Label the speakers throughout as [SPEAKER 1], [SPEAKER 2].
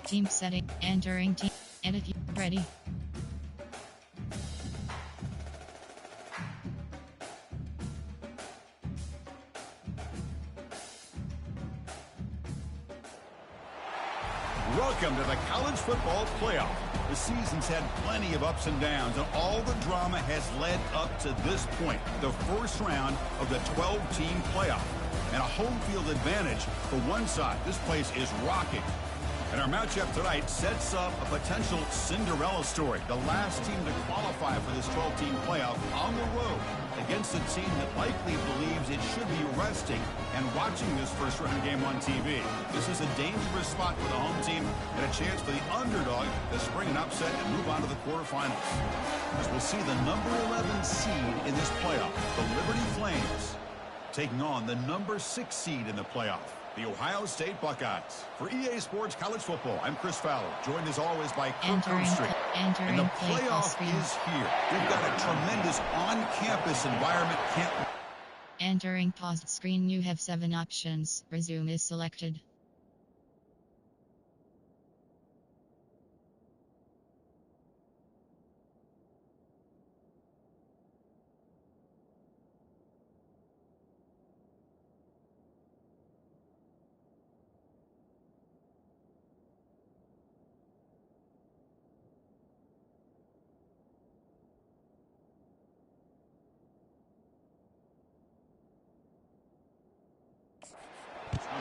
[SPEAKER 1] Team setting. Entering team. Edit. Ready.
[SPEAKER 2] Welcome to the College Football Playoff. The season's had plenty of ups and downs, and all the drama has led up to this point, the first round of the 12-team playoff. And a home field advantage for one side. This place is rocking. And our matchup tonight sets up a potential Cinderella story. The last team to qualify for this 12-team playoff on the road against a team that likely believes it should be resting and watching this first round game on TV. This is a dangerous spot for the home team and a chance for the underdog to spring an upset and move on to the quarterfinals. As we'll see the number 11 seed in this playoff, the Liberty Flames, taking on the number 6 seed in the playoff, the Ohio State Buckeyes. For EA Sports College Football, I'm Chris Fowler, joined as always by Kirk Herbstreit. And the playoff is here. We've got a tremendous on-campus environment.
[SPEAKER 1] Entering paused screen, you have 7 options. Resume is selected.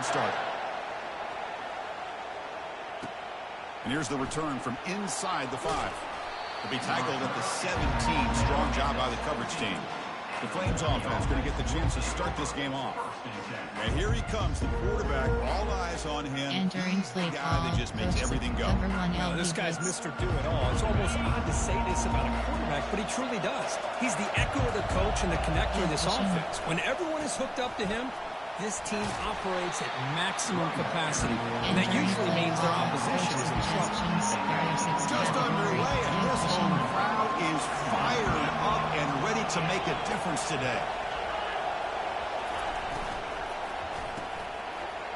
[SPEAKER 2] Start. And here's the return from inside the 5. To be tackled at the 17. Strong job by the coverage team. The Flames offense going to get the chance to start this game off. And here he comes, the quarterback. All eyes on him.
[SPEAKER 1] Entering
[SPEAKER 2] He's the guy that just makes everything go.
[SPEAKER 3] This guy's Mr. Do-It-All. It's almost odd to say this about a quarterback, but he truly does. He's the echo of the coach and the connector of this offense. When everyone is hooked up to him, this team operates at maximum capacity, and that usually means their opposition is in trouble.
[SPEAKER 2] Just underway, and this home crowd is fired up and ready to make a difference today.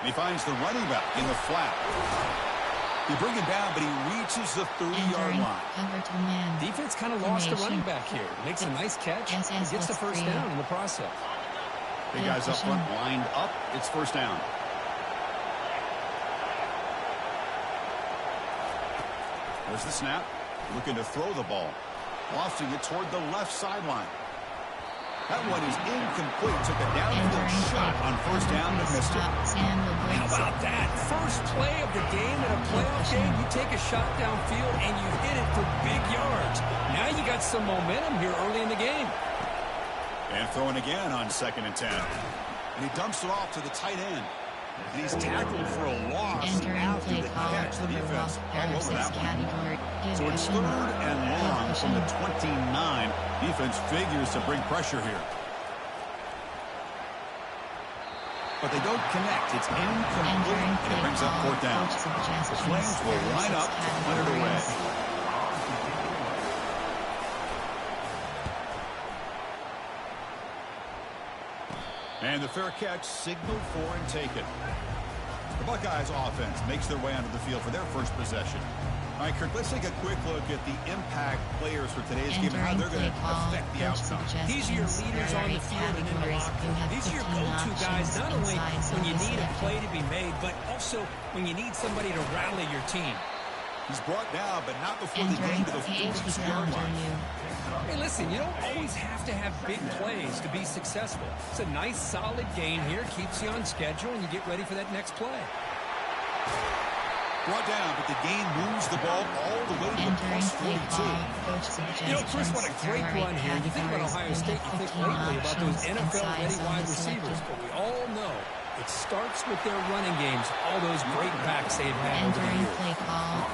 [SPEAKER 2] He finds the running back in the flat. They bring him down, but he reaches the 30-yard line.
[SPEAKER 3] Defense kind of lost the running back here. Makes a nice catch. He gets the first down in the process.
[SPEAKER 2] Big guys up front lined up. It's first down. There's the snap. Looking to throw the ball. Lofting it toward the left sideline. That one is incomplete. Took a downfield shot on first down and missed it.
[SPEAKER 3] How about that? First play of the game in a playoff game. You take a shot downfield and you hit it for big yards. Now you got some momentum here early in the game.
[SPEAKER 2] And throwing again on 2nd and 10. And he dumps it off to the tight end. And he's tackled for a loss after the catch. The defense all over that one. So it's 3rd and long from the 29. Defense figures to bring pressure here. But they don't connect. It's incomplete. And it brings up 4th down. The Flames will line up to punt it away. And the fair catch signaled for and taken. The Buckeyes offense makes their way onto the field for their first possession. All right, Kirk, let's take a quick look at the impact players for today's game and how they're going to affect the outcome.
[SPEAKER 3] These are your leaders on the field and in the locker room. These are your go-to guys, not only when you need a play to be made, but also when you need somebody to rally your team.
[SPEAKER 2] He's brought down, but not before they get to the 42-yard line.
[SPEAKER 3] Hey, listen, you don't always have to have big plays to be successful. It's a nice, solid gain here. Keeps you on schedule, and you get ready for that next play.
[SPEAKER 2] Brought down, but the gain moves the ball all the way to the plus 42.
[SPEAKER 3] You know, Chris, what a great run here. You think about Ohio State, you think lately about those NFL-ready wide receivers, but we all know it starts with their running games, all those great backs they've had over the years.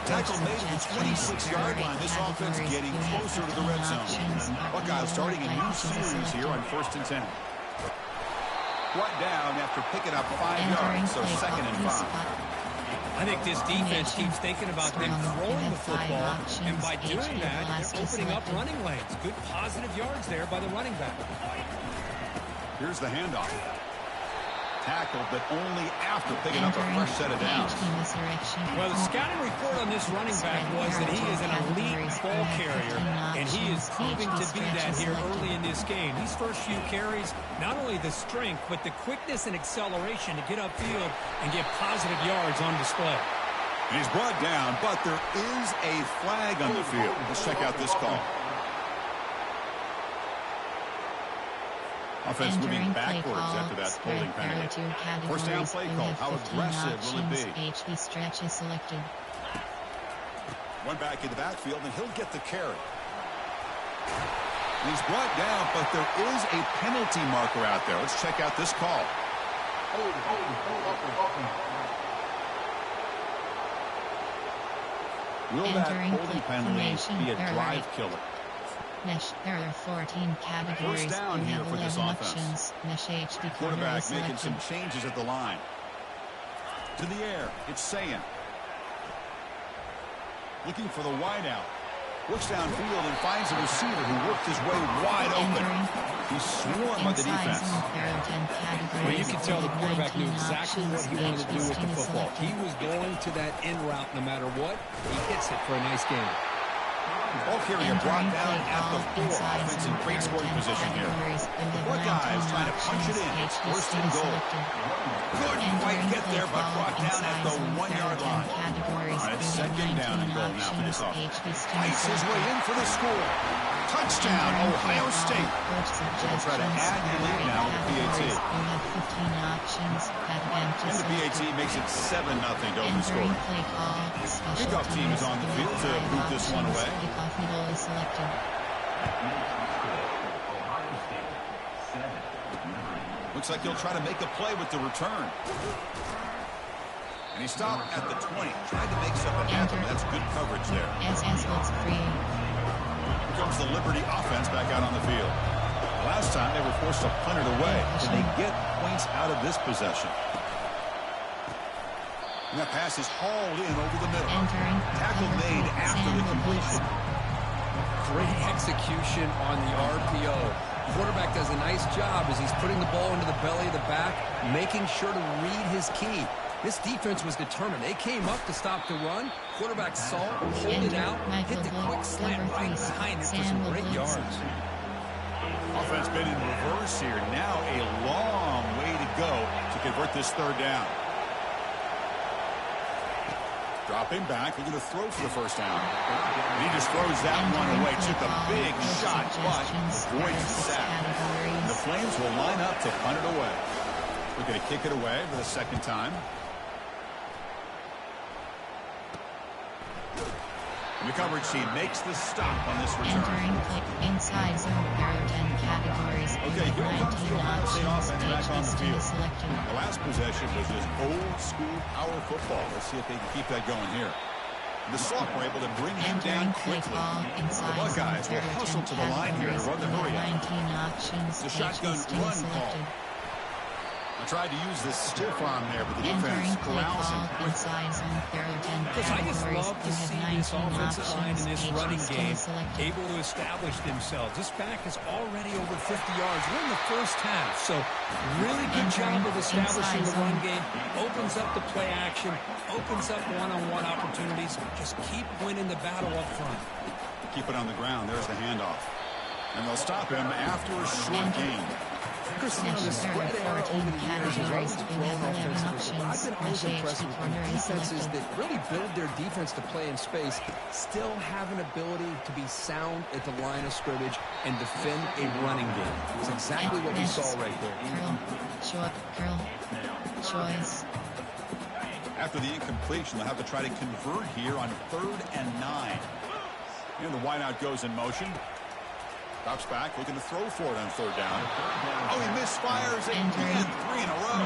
[SPEAKER 2] Tackle made at the 26-yard line. This offense getting closer to the red zone. Buckeyes starting a new series here on 1st and 10. Brought down after picking up 5 yards, so 2nd and 5.
[SPEAKER 3] I think this defense keeps thinking about them throwing the football, and by doing that, they're opening up running lanes. Good positive yards there by the running back.
[SPEAKER 2] Here's the handoff. tackled, but only after picking up a fresh set of downs.
[SPEAKER 3] Well, the scouting report on this running back was that he is an elite ball carrier, and he is proving to be that here early in this game. These first few carries, not only the strength, but the quickness and acceleration to get upfield and get positive yards on display.
[SPEAKER 2] And he's brought down, but there is a flag on the field. Let's check out this call. Offense moving backwards after that holding penalty. First down play call. How aggressive will it be?
[SPEAKER 1] HB stretch is selected.
[SPEAKER 2] One back in the backfield, and he'll get the carry. And he's brought down, but there is a penalty marker out there. Let's check out this call. Will that holding penalty be a drive killer?
[SPEAKER 1] Mesh, there are 14 categories.
[SPEAKER 2] First down here for this offense.
[SPEAKER 1] Mesh HB
[SPEAKER 2] Quarterback making some changes at the line. To the air, it's Sayan. Looking for the wideout. Looks downfield and finds a receiver who worked his way wide open. He's swarmed by the defense.
[SPEAKER 3] Well, you can tell the quarterback knew exactly what he wanted to do with the football. He was going to that in route no matter what. He hits it for a nice game.
[SPEAKER 2] Ball carrier brought down at the 4. Offense in great scoring position here. The Buckeyes trying to punch it in. It's first and goal. Couldn't quite get there, but brought down at the 1-yard line. All right, it's second down and goal now for this offense. Fights his way in for the score. Touchdown, Ohio State. They'll try to add the lead now with the PAT. And the PAT makes it 7-0 to open the score. Kickoff team is on the field to boot this one away. Looks like he'll try to make a play with the return. And he stopped at the 20. Tried to make something happen, but that's good coverage there. Here comes the Liberty offense back out on the field. Last time they were forced to punt it away. Can they get points out of this possession? And that pass is hauled in over the middle. Tackle made after the completion.
[SPEAKER 3] Great execution on the RPO. Quarterback does a nice job as he's putting the ball into the belly of the back, making sure to read his key. This defense was determined. They came up to stop the run. Quarterback saw it, pulled it out, hit the quick slant right behind it for some great yards.
[SPEAKER 2] Offense been in reverse here. Now a long way to go to convert this third down. Dropping back, looking to throw for the first down. And he just throws that one away. Took a big shot, but avoids the sack. And the Flames will line up to punt it away. We're going to kick it away for the second time. And the coverage team makes the stop on this return.
[SPEAKER 1] Inside zone, there are 10 categories.
[SPEAKER 2] Okay, here comes the Ohio State offense back on the field. The last possession was just old school power football. Let's see if they can keep that going here. The Soft were able to bring him down quickly. The Buckeyes will hustle to the line here to run the hurry out. The shotgun run call. I tried to use this stiff arm there, but the defense corrals him quickly.
[SPEAKER 3] I just love to see this offensive line in this running game able to establish themselves. This back is already over 50 yards. We're in the first half, so really good job of establishing the run game. Opens up the play action, opens up one-on-one opportunities. Just keep winning the battle up front.
[SPEAKER 2] Keep it on the ground. There's the handoff. And they'll stop him after a short gain.
[SPEAKER 3] Chris, you know, the spread era over the years has always grown offensively, but I've been always impressed with defenses that really build their defense to play in space, still have an ability to be sound at the line of scrimmage and defend a running game. It's exactly what we saw right there.
[SPEAKER 1] Curl. Choice.
[SPEAKER 2] After the incompletion, they'll have to try to convert here on 3rd and 9. And the wideout goes in motion. Drops back, looking to throw for it on 3rd down. Oh, he misfires again, 3 in a row.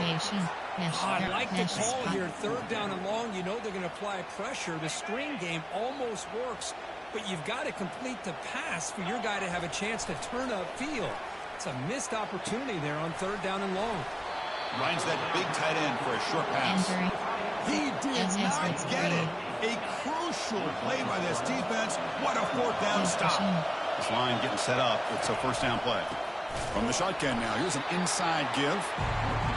[SPEAKER 3] I like the call here, 3rd down and long. You know they're going to apply pressure. The screen game almost works, but you've got to complete the pass for your guy to have a chance to turn upfield. It's a missed opportunity there on 3rd down and long.
[SPEAKER 2] Runs that big tight end for a short pass. He did not get it. A crucial play by this defense. What a 4th down stop. This line getting set up. It's a first down play. From the shotgun now. Here's an inside give.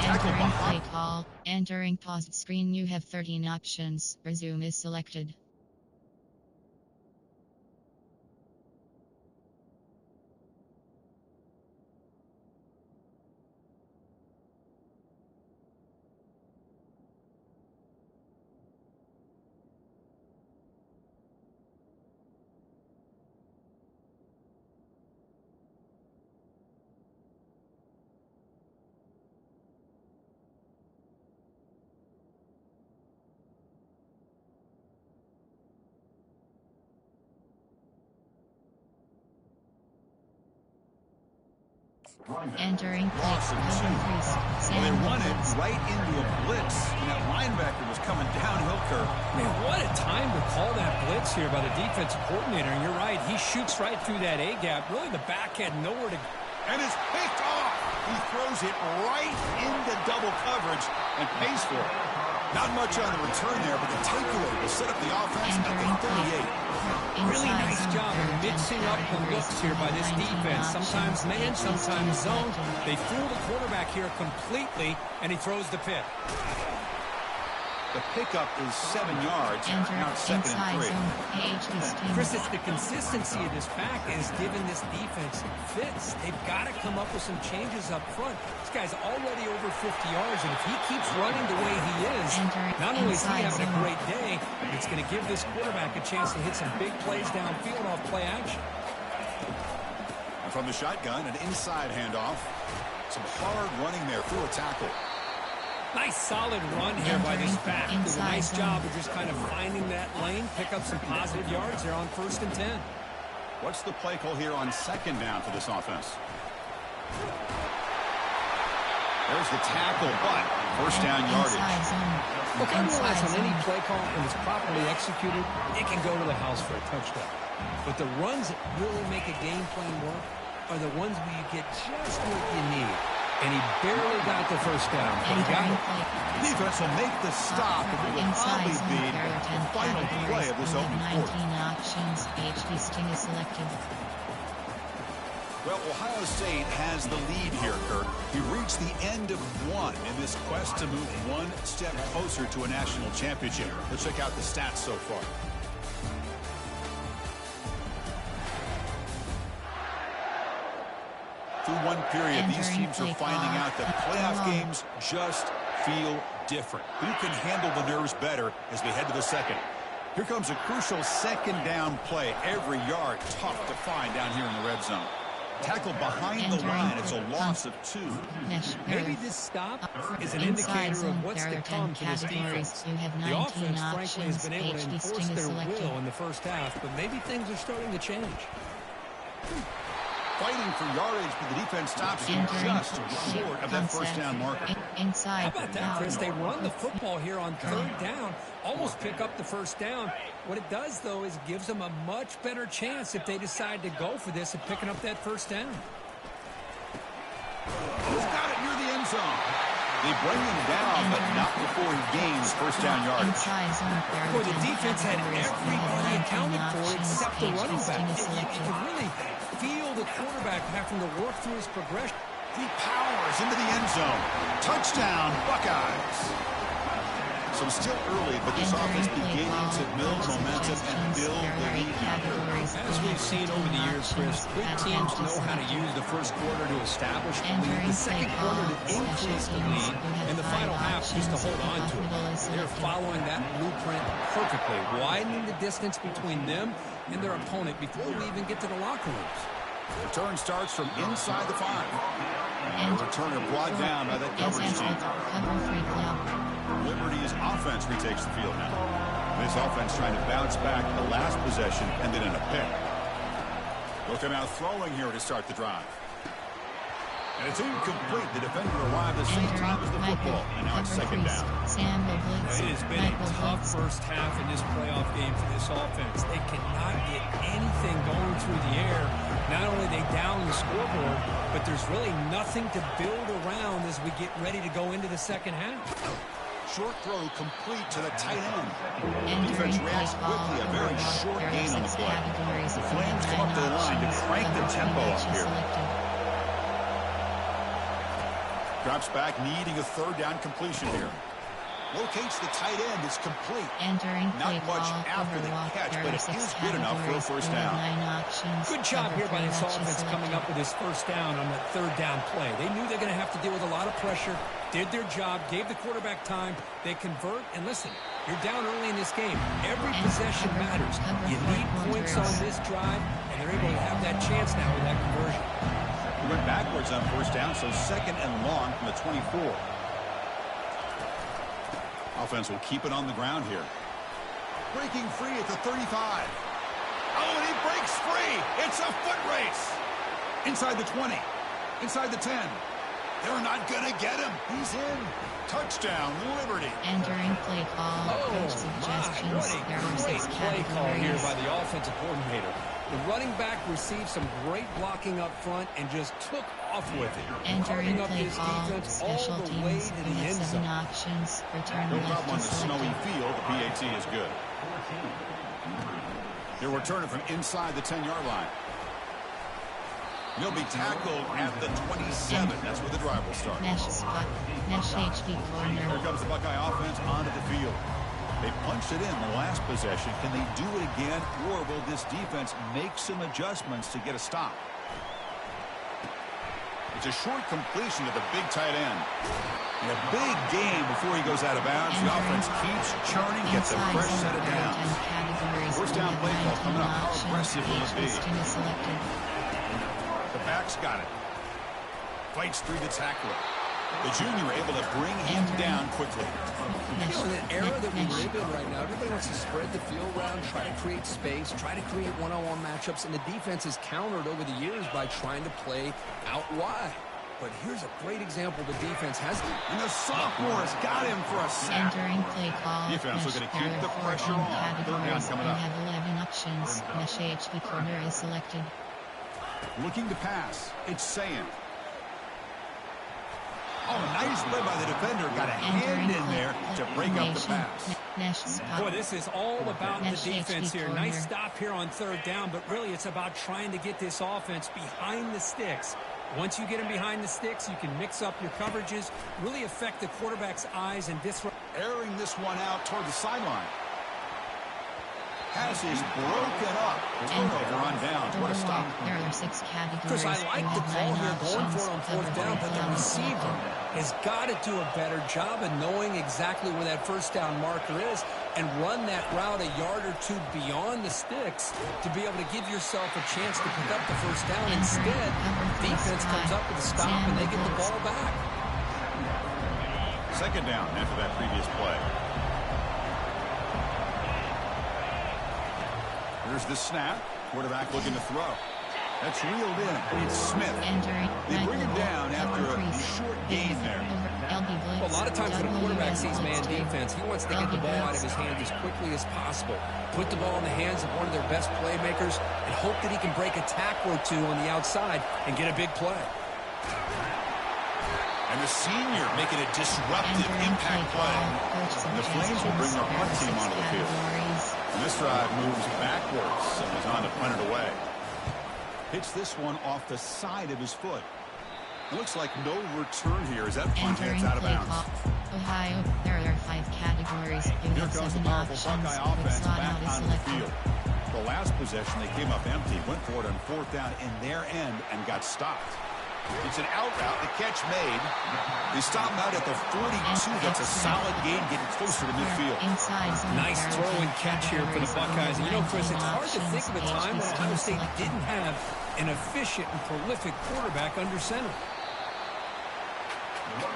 [SPEAKER 2] Tackle
[SPEAKER 1] Entering
[SPEAKER 2] behind.
[SPEAKER 1] play call. Entering paused screen, you have 13 options. Resume is selected. Entering play
[SPEAKER 2] Loss of
[SPEAKER 1] cover 3.
[SPEAKER 2] Well,
[SPEAKER 1] Sam
[SPEAKER 2] they run it
[SPEAKER 1] Blitz.
[SPEAKER 2] right into a blitz, and that linebacker was coming downhill, Kirk.
[SPEAKER 3] Man, what a time to call that blitz here by the defensive coordinator. And you're right, he shoots right through that A-gap. Really, the back had nowhere to go.
[SPEAKER 2] And it's picked off. He throws it right into double coverage and pays for it. Not much on the return there, but the takeaway will set up the offense at
[SPEAKER 1] Entering
[SPEAKER 2] the
[SPEAKER 1] play.
[SPEAKER 2] 38.
[SPEAKER 3] Really
[SPEAKER 1] Inside
[SPEAKER 3] nice
[SPEAKER 1] zone,
[SPEAKER 3] job of
[SPEAKER 1] third
[SPEAKER 3] mixing
[SPEAKER 1] and
[SPEAKER 3] up the
[SPEAKER 1] 5
[SPEAKER 3] looks here by this
[SPEAKER 1] 19
[SPEAKER 3] defense. Sometimes
[SPEAKER 1] options.
[SPEAKER 3] man,
[SPEAKER 1] H is
[SPEAKER 3] sometimes zone.
[SPEAKER 1] selected.
[SPEAKER 3] They fool the quarterback here completely, and he throws the pick.
[SPEAKER 2] The pickup is 7 yards.
[SPEAKER 1] Enter
[SPEAKER 2] Now it's second
[SPEAKER 1] inside
[SPEAKER 2] and 3.
[SPEAKER 1] zone. H is
[SPEAKER 3] Chris, it's the consistency of this back is giving this defense fits. They've got to come up with some changes up front. This guy's already over 50 yards, and if he keeps running the way he is,
[SPEAKER 1] Enter
[SPEAKER 3] not only is he
[SPEAKER 1] inside
[SPEAKER 3] having a
[SPEAKER 1] zone.
[SPEAKER 3] great day, it's going to give this quarterback a chance to hit some big plays downfield off play action.
[SPEAKER 2] And from the shotgun, an inside handoff. Some hard running there through a tackle.
[SPEAKER 3] Nice solid run here by this back. Did a
[SPEAKER 1] Inside
[SPEAKER 3] nice
[SPEAKER 1] zone.
[SPEAKER 3] job of just kind of finding that lane, pick up some positive yards there on 1st and 10.
[SPEAKER 2] What's the play call here on second down for this offense? There's the tackle, but first down yardage.
[SPEAKER 1] Inside zone.
[SPEAKER 3] Look, I realize
[SPEAKER 1] Inside
[SPEAKER 3] on any
[SPEAKER 1] zone.
[SPEAKER 3] play call, when it's properly executed, it can go to the house for a touchdown. But the runs that really make a game plan work are the ones where you get just what you need. And he barely got the first down, but he got
[SPEAKER 1] Entering
[SPEAKER 3] it.
[SPEAKER 1] play.
[SPEAKER 2] Defense will make the stop, and it will
[SPEAKER 1] Inside
[SPEAKER 2] probably
[SPEAKER 1] zone.
[SPEAKER 2] be
[SPEAKER 1] There are 10
[SPEAKER 2] the final play
[SPEAKER 1] categories.
[SPEAKER 2] of this
[SPEAKER 1] You have
[SPEAKER 2] opening
[SPEAKER 1] 19
[SPEAKER 2] quarter.
[SPEAKER 1] options. H listing is selected.
[SPEAKER 2] Well, Ohio State has the lead here, Kirk. We reached the end of one in this quest to move one step closer to a national championship. Let's check out the stats so far. Through one period, these
[SPEAKER 1] Entering
[SPEAKER 2] teams are
[SPEAKER 1] play
[SPEAKER 2] finding
[SPEAKER 1] clock.
[SPEAKER 2] out that playoff
[SPEAKER 1] Long.
[SPEAKER 2] games just feel different. Who can handle the nerves better as we head to the second? Here comes a crucial second down play. Every yard tough to find down here in the red zone. Tackle behind the
[SPEAKER 1] Entering
[SPEAKER 2] line. It's a
[SPEAKER 1] play
[SPEAKER 2] loss of 2.
[SPEAKER 1] Mesh.
[SPEAKER 3] Maybe this stop is an
[SPEAKER 1] Inside
[SPEAKER 3] indicator
[SPEAKER 1] zone.
[SPEAKER 3] of what's
[SPEAKER 1] There
[SPEAKER 3] to
[SPEAKER 1] are 10
[SPEAKER 3] come for this
[SPEAKER 1] categories.
[SPEAKER 3] defense.
[SPEAKER 1] You have
[SPEAKER 3] The
[SPEAKER 1] 19
[SPEAKER 3] offense, frankly, has
[SPEAKER 1] options.
[SPEAKER 3] been able to
[SPEAKER 1] H
[SPEAKER 3] enforce
[SPEAKER 1] listing is
[SPEAKER 3] their
[SPEAKER 1] selected.
[SPEAKER 3] will in the first half, but maybe things are starting to change.
[SPEAKER 2] Fighting for yardage, but the defense stops you
[SPEAKER 1] Entering
[SPEAKER 2] just short of that first down marker.
[SPEAKER 1] Inside.
[SPEAKER 3] How about that, Chris? They run the football here on 3rd down, almost pick up the first down. What it does, though, is gives them a much better chance if they decide to go for this and picking up that first down.
[SPEAKER 2] He's got it near the end zone. They bring him down, but not before he gains first down yardage.
[SPEAKER 1] Inside zone. There are
[SPEAKER 3] Boy, the
[SPEAKER 1] 10
[SPEAKER 3] defense had
[SPEAKER 1] categories. You have
[SPEAKER 3] everybody
[SPEAKER 1] 19
[SPEAKER 3] accounted for
[SPEAKER 1] options.
[SPEAKER 3] except the
[SPEAKER 1] H
[SPEAKER 3] running
[SPEAKER 1] listing
[SPEAKER 3] back.
[SPEAKER 1] is
[SPEAKER 3] You
[SPEAKER 1] selected.
[SPEAKER 3] could really feel the quarterback having to work through his progression.
[SPEAKER 2] He powers into the end zone. Touchdown, Buckeyes. So still early, but this offense beginning to build momentum and build the lead now.
[SPEAKER 3] As we've seen over the years, Chris, good teams know how to use the first quarter to establish the lead, the second quarter to increase the lead, and the final half just to hold on to it. They're following that blueprint perfectly, widening the distance between them and their opponent before we even get to the locker rooms.
[SPEAKER 2] Return starts from inside the 5. And the returner brought down by that coverage team. Liberty's offense retakes the field now. This offense trying to bounce back the last possession and then in a pick. They'll come out throwing here to start the drive. And it's incomplete. The defender arrived at the same time as the football. And now it's second down.
[SPEAKER 3] It has been a tough first half in this playoff game for this offense. They cannot get anything going through the air. Not only are they down the scoreboard, but there's really nothing to build around as we get ready to go into the second half.
[SPEAKER 2] Short throw complete to the tight end. Defense reacts quickly. A very short gain on the play. The Flames come up to the line to crank the tempo up here. Drops back, needing a third down completion here. Locates the tight end. It's complete.
[SPEAKER 1] Entering
[SPEAKER 2] Not much after the catch, but it is good enough for a first down.
[SPEAKER 3] Good job here by this offense coming up with his first down on that third down play. They knew they're going to have to deal with a lot of pressure, did their job, gave the quarterback time. They convert, and listen, you're down early in this game. Every possession matters. You need points on this drive, and they're able to have that chance now with that conversion.
[SPEAKER 2] We went backwards on first down, so second and long from the 24. Offense will keep it on the ground here. Breaking free at the 35. Oh, and he breaks free. It's a foot race. Inside the 20. Inside the 10. They're not going to get him. He's in. Touchdown, Liberty.
[SPEAKER 1] Entering play call. Coach suggestions. There are 6
[SPEAKER 3] Play call here
[SPEAKER 1] categories.
[SPEAKER 3] by the offensive coordinator. The running back received some great blocking up front and just took off with it.
[SPEAKER 1] Entering
[SPEAKER 3] Carving up
[SPEAKER 1] play
[SPEAKER 3] his
[SPEAKER 1] call.
[SPEAKER 3] defense all
[SPEAKER 1] Special
[SPEAKER 3] the way
[SPEAKER 1] teams.
[SPEAKER 3] to
[SPEAKER 1] We
[SPEAKER 3] the
[SPEAKER 1] have
[SPEAKER 3] end
[SPEAKER 1] 7
[SPEAKER 3] zone.
[SPEAKER 1] options. Return
[SPEAKER 2] No
[SPEAKER 1] left
[SPEAKER 2] problem on
[SPEAKER 1] is
[SPEAKER 2] the snowy
[SPEAKER 1] selected.
[SPEAKER 2] field. The PAT is good. He'll return it from inside the 10-yard line. He'll be tackled at the 27. That's where the drive will start.
[SPEAKER 1] Mesh spot. Mesh HB corner.
[SPEAKER 2] Here comes the Buckeye offense onto the field. They punched it in the last possession. Can they do it again, or will this defense make some adjustments to get a stop? It's a short completion to the big tight end. And a big game before he goes out of bounds. The offense keeps churning, gets a fresh set of downs. First down play call coming up. How aggressive will it be? The back's got it. Fights through the tackler. The junior able to bring him down quickly.
[SPEAKER 3] You know, in an era that we live in right now, everybody wants to spread the field around, try to create space, try to create one-on-one matchups, and the defense has countered over the years by trying to play out wide. But here's a great example the defense has.
[SPEAKER 2] And the sophomore has got him for a sack.
[SPEAKER 1] Entering play call.
[SPEAKER 2] Defense looking to keep the pressure on. Third down coming
[SPEAKER 1] We
[SPEAKER 2] up.
[SPEAKER 1] have 11 options. Mesh HB corner is selected.
[SPEAKER 2] Looking to pass. It's Sand. Oh, nice play by the defender. Got a hand in there to break up the pass.
[SPEAKER 1] Mesh spot.
[SPEAKER 3] Boy, this is all about the
[SPEAKER 1] Mesh
[SPEAKER 3] defense
[SPEAKER 1] HB
[SPEAKER 3] here.
[SPEAKER 1] corner.
[SPEAKER 3] Nice stop here on third down, but really it's about trying to get this offense behind the sticks. Once you get them behind the sticks, you can mix up your coverages, really affect the quarterback's eyes and disrupt.
[SPEAKER 2] Airing this one out toward the sideline. Pass is broken up. Turnover on downs. What a stop.
[SPEAKER 1] There are 6 categories.
[SPEAKER 3] Chris, I like
[SPEAKER 1] We
[SPEAKER 3] the
[SPEAKER 1] have
[SPEAKER 3] call
[SPEAKER 1] 9
[SPEAKER 3] here going
[SPEAKER 1] options.
[SPEAKER 3] for it on fourth down, but the receiver has got to do a better job of knowing exactly where that first down marker is and run that route a yard or two beyond the sticks to be able to give yourself a chance to pick up the first down. Instead, defense comes up with a stop and they get the ball back.
[SPEAKER 2] Second down after that previous play. Here's the snap. Quarterback looking to throw. That's reeled in. It's Smith. They bring him down after a short gain there.
[SPEAKER 3] Well, a lot of times when a quarterback sees man defense, he wants to get the ball out of his hands as quickly as possible. Put the ball in the hands of one of their best playmakers and hope that he can break a tackle or two on the outside and get a big play.
[SPEAKER 2] And the senior making a disruptive impact play. And the Flames will bring their punt team onto the field. And this drive moves backwards and is on to punt it away. Hits this one off the side of his foot. It looks like no return here as that punt heads out of bounds.
[SPEAKER 1] Ohio, there are 5 categories. You
[SPEAKER 2] Here
[SPEAKER 1] have
[SPEAKER 2] comes the
[SPEAKER 1] 7
[SPEAKER 2] powerful
[SPEAKER 1] options.
[SPEAKER 2] Buckeye offense
[SPEAKER 1] Slot
[SPEAKER 2] back
[SPEAKER 1] out is
[SPEAKER 2] onto the
[SPEAKER 1] selected.
[SPEAKER 2] field. The last possession, they came up empty, went for it on fourth down in their end and got stopped. It's an out route, the catch made. They stop him out at the 42. That's a solid gain, getting closer to midfield.
[SPEAKER 3] Nice throw and catch here for the Buckeyes. And you know, Chris, it's hard to think of a time when Ohio State didn't have an efficient and prolific quarterback under center.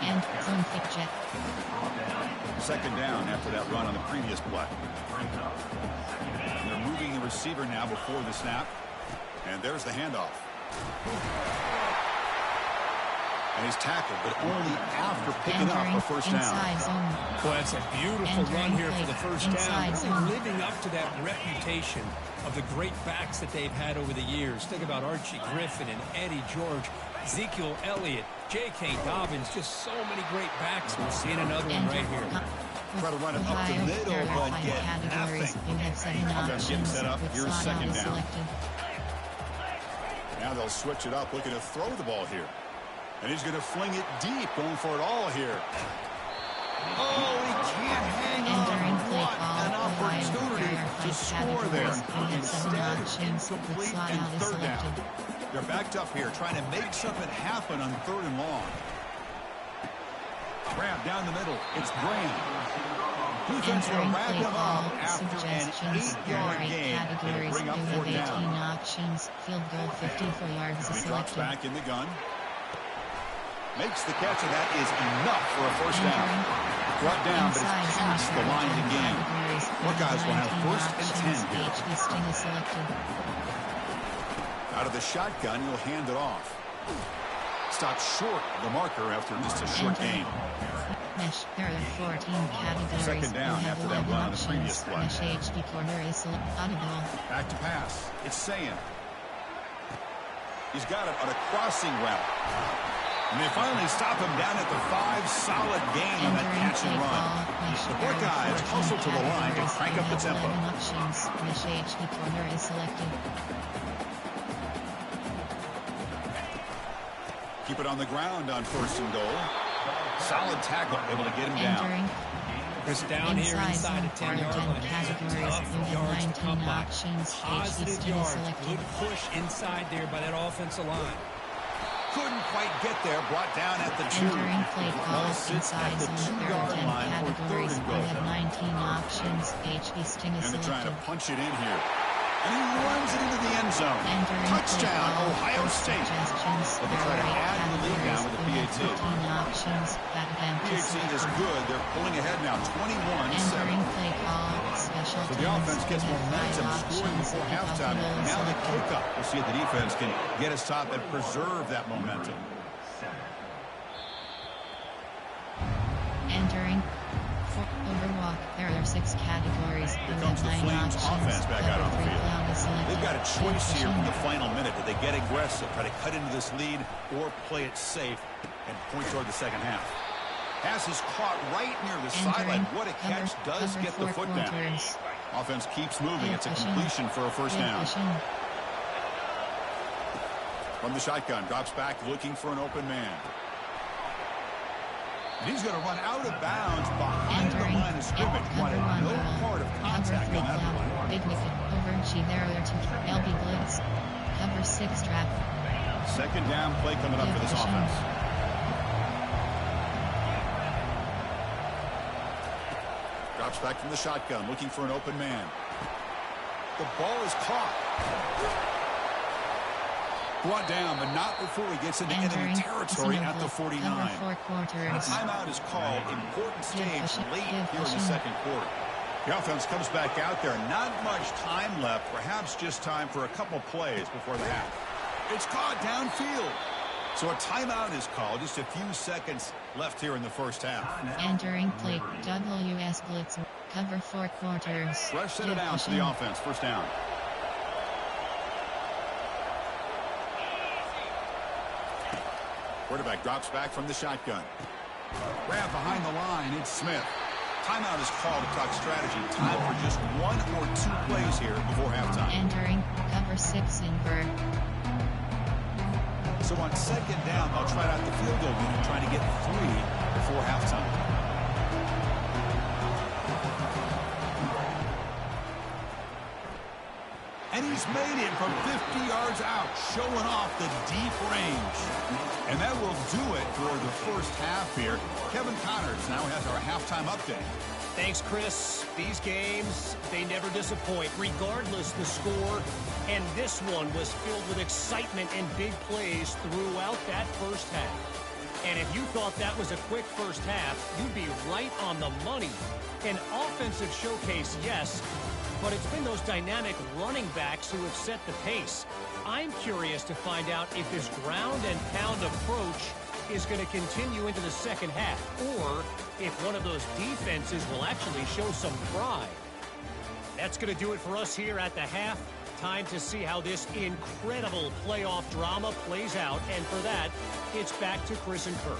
[SPEAKER 1] And zone kick jet.
[SPEAKER 2] Second down after that run on the previous play. And they're moving the receiver now before the snap. And there's the handoff. And he's tackled, but only after picking up a first down.
[SPEAKER 3] Well, that's a beautiful run here for the first down. Really living up to that reputation of the great backs that they've had over the years. Think about Archie Griffin and Eddie George, Ezekiel Elliott, J.K. Dobbins, just so many great backs. We're seeing another one right here.
[SPEAKER 2] Try to run it up the middle, but get nothing. Offense getting set up. Here's second down. Now they'll switch it up, looking to throw the ball here. And he's going to fling it deep, going for it all here. Oh, he can't hang on. What an opportunity to score there. Instead, incomplete and third down. They're backed up here, trying to make something happen on 3rd and long. Grab down the middle. It's Graham. Defense will wrap him up after an 8-yard gain. It'll bring up 4th down.
[SPEAKER 1] Options. Field goal 54 yards is
[SPEAKER 2] He drops
[SPEAKER 1] selected.
[SPEAKER 2] back in the gun. Makes the catch, and that is enough for a first down. Brought down, but it's past the line to gain. Buckeyes will have 1st and 10 here. Out of the shotgun, he'll hand it off. Stops short of the marker after just a short gain.
[SPEAKER 1] There are 14 categories.
[SPEAKER 2] Second down after that run on the previous play.
[SPEAKER 1] HB corner is audible.
[SPEAKER 2] Back to pass. It's Sayan. He's got it on a crossing route. And they finally stop him down at the 5. Solid gain on that catch and run. The Buckeyes hustle to the line to crank up the tempo.
[SPEAKER 1] HB corner is selected.
[SPEAKER 2] Keep it on the ground on 1st and goal. Solid tackle, able to get him down.
[SPEAKER 3] Chris down here inside the 10-yard line.
[SPEAKER 1] Categories, you have 19 options.
[SPEAKER 3] Positive yards. Good push inside there by that offensive line.
[SPEAKER 2] Couldn't quite get there. Brought down at the 2.
[SPEAKER 1] Entering play
[SPEAKER 2] Ball
[SPEAKER 1] call
[SPEAKER 2] sits at
[SPEAKER 1] inside
[SPEAKER 2] the
[SPEAKER 1] zone.
[SPEAKER 2] 2-yard
[SPEAKER 1] There are 10
[SPEAKER 2] line for 3rd
[SPEAKER 1] categories.
[SPEAKER 2] and
[SPEAKER 1] You
[SPEAKER 2] goal.
[SPEAKER 1] have 19 options. HB Sting is
[SPEAKER 2] And they're trying
[SPEAKER 1] selected.
[SPEAKER 2] to punch it in here. And he runs it into the end zone.
[SPEAKER 1] Entering
[SPEAKER 2] Touchdown,
[SPEAKER 1] play call,
[SPEAKER 2] Ohio
[SPEAKER 1] first
[SPEAKER 2] State.
[SPEAKER 1] suggestions.
[SPEAKER 2] They'll
[SPEAKER 1] There
[SPEAKER 2] try to
[SPEAKER 1] are 8
[SPEAKER 2] add the lead now with the
[SPEAKER 1] categories. You
[SPEAKER 2] PAT.
[SPEAKER 1] have 15 options. Back again to
[SPEAKER 2] PAT is
[SPEAKER 1] selected.
[SPEAKER 2] good. They're pulling ahead now, 21-7.
[SPEAKER 1] Entering play call, special
[SPEAKER 2] So the
[SPEAKER 1] teams.
[SPEAKER 2] offense gets
[SPEAKER 1] You have
[SPEAKER 2] momentum
[SPEAKER 1] 5
[SPEAKER 2] scoring
[SPEAKER 1] options.
[SPEAKER 2] before
[SPEAKER 1] Kick off
[SPEAKER 2] halftime.
[SPEAKER 1] goal is
[SPEAKER 2] Now the
[SPEAKER 1] selected.
[SPEAKER 2] kickoff. We'll see if the defense can get a stop and preserve that momentum.
[SPEAKER 1] Entering overwalk. There are 6 categories.
[SPEAKER 2] Here
[SPEAKER 1] You
[SPEAKER 2] comes
[SPEAKER 1] have
[SPEAKER 2] the
[SPEAKER 1] 9
[SPEAKER 2] Flames
[SPEAKER 1] options.
[SPEAKER 2] offense back out on the
[SPEAKER 1] Cover 3
[SPEAKER 2] field.
[SPEAKER 1] cloud is selected.
[SPEAKER 2] They've got a choice here
[SPEAKER 1] Pushing.
[SPEAKER 2] in the final minute. Do they get aggressive, try to cut into this lead, or play it safe and point toward the second half? Pass is caught right near the sideline. What a catch. Does get the foot down. Offense keeps moving. It's a completion for a first down. From the shotgun, drops back looking for an open man. And he's going to run out of bounds behind the line of scrimmage. Wanted no part of contact on that one.
[SPEAKER 1] Big wicket. Over G. There are 2. LB blitz. Cover 6 trap.
[SPEAKER 2] Second down play coming up for this offense. Drops back from the shotgun, looking for an open man. The ball is caught. Brought down, but not before he gets into enemy territory at the 49. And a timeout is called. Important stage late here in the second quarter. The offense comes back out there. Not much time left. Perhaps just time for a couple plays before the half. It's caught downfield. So a timeout is called. Just a few seconds left here in the first half.
[SPEAKER 1] Entering play WS blitz. Cover 4 quarters.
[SPEAKER 2] Fresh set it down for the offense. First down. Quarterback drops back from the shotgun. Grab behind the line. It's Smith. Timeout is called to talk strategy. Time for just 1 or 2 plays here before halftime.
[SPEAKER 1] Entering cover 6 invert.
[SPEAKER 2] So on second down, they'll try out the field goal unit, trying to get 3 before halftime. And he's made it from 50 yards out, showing off the deep range. And that will do it for the first half here. Kevin Connors now has our halftime update.
[SPEAKER 4] Thanks, Chris. These games, they never disappoint, regardless the score. And this one was filled with excitement and big plays throughout that first half. And if you thought that was a quick first half, you'd be right on the money. An offensive showcase, yes, but it's been those dynamic running backs who have set the pace. I'm curious to find out if this ground and pound approach is going to continue into the second half, or if one of those defenses will actually show some pride. That's going to do it for us here at the half. Time to see how this incredible playoff drama plays out, and for that, it's back to Chris and Kirk.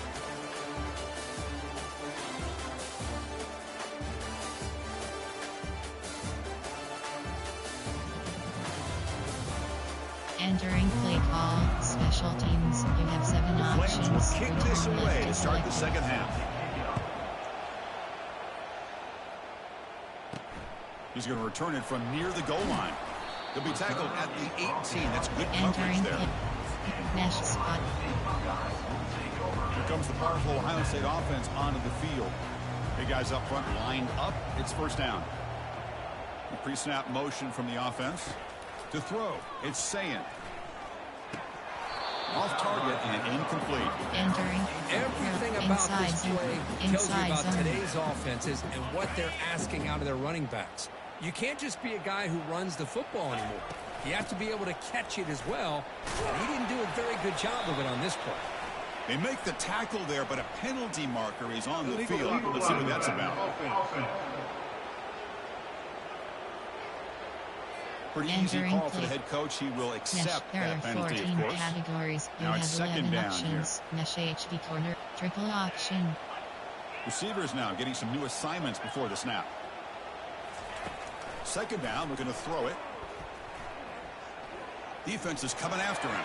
[SPEAKER 1] Entering play call, special teams. You have 7
[SPEAKER 2] Flames
[SPEAKER 1] options.
[SPEAKER 2] will kick this
[SPEAKER 1] Return
[SPEAKER 2] away
[SPEAKER 1] left
[SPEAKER 2] to start the
[SPEAKER 1] selected.
[SPEAKER 2] second half. He's going to return it from near the goal line. He'll be tackled at the 18. That's good coverage
[SPEAKER 1] Entering
[SPEAKER 2] there.
[SPEAKER 1] play. Mesh spot.
[SPEAKER 2] Here comes the powerful Ohio State offense onto the field. Big guys up front lined up. It's first down. A pre-snap motion from the offense. To throw, it's Sayin. Off target and incomplete.
[SPEAKER 1] Entering.
[SPEAKER 3] Everything about
[SPEAKER 1] Inside
[SPEAKER 3] this
[SPEAKER 1] zone.
[SPEAKER 3] play tells you
[SPEAKER 1] Inside
[SPEAKER 3] about
[SPEAKER 1] zone.
[SPEAKER 3] today's offenses and what they're asking out of their running backs. You can't just be a guy who runs the football anymore. You have to be able to catch it as well. And he didn't do a very good job of it on this play.
[SPEAKER 2] They make the tackle there, but a penalty marker is on the field. Let's see what that's about. Pretty easy
[SPEAKER 1] Entering
[SPEAKER 2] call for the
[SPEAKER 1] play.
[SPEAKER 2] head coach. He will
[SPEAKER 1] Mesh.
[SPEAKER 2] accept
[SPEAKER 1] There
[SPEAKER 2] that
[SPEAKER 1] are
[SPEAKER 2] penalty,
[SPEAKER 1] 14
[SPEAKER 2] of course.
[SPEAKER 1] categories. You
[SPEAKER 2] Now
[SPEAKER 1] have
[SPEAKER 2] it's second
[SPEAKER 1] 11
[SPEAKER 2] down
[SPEAKER 1] options. Mesh HB corner. Triple option.
[SPEAKER 2] Receivers now getting some new assignments before the snap. Second down, looking to throw it. Defense is coming after him.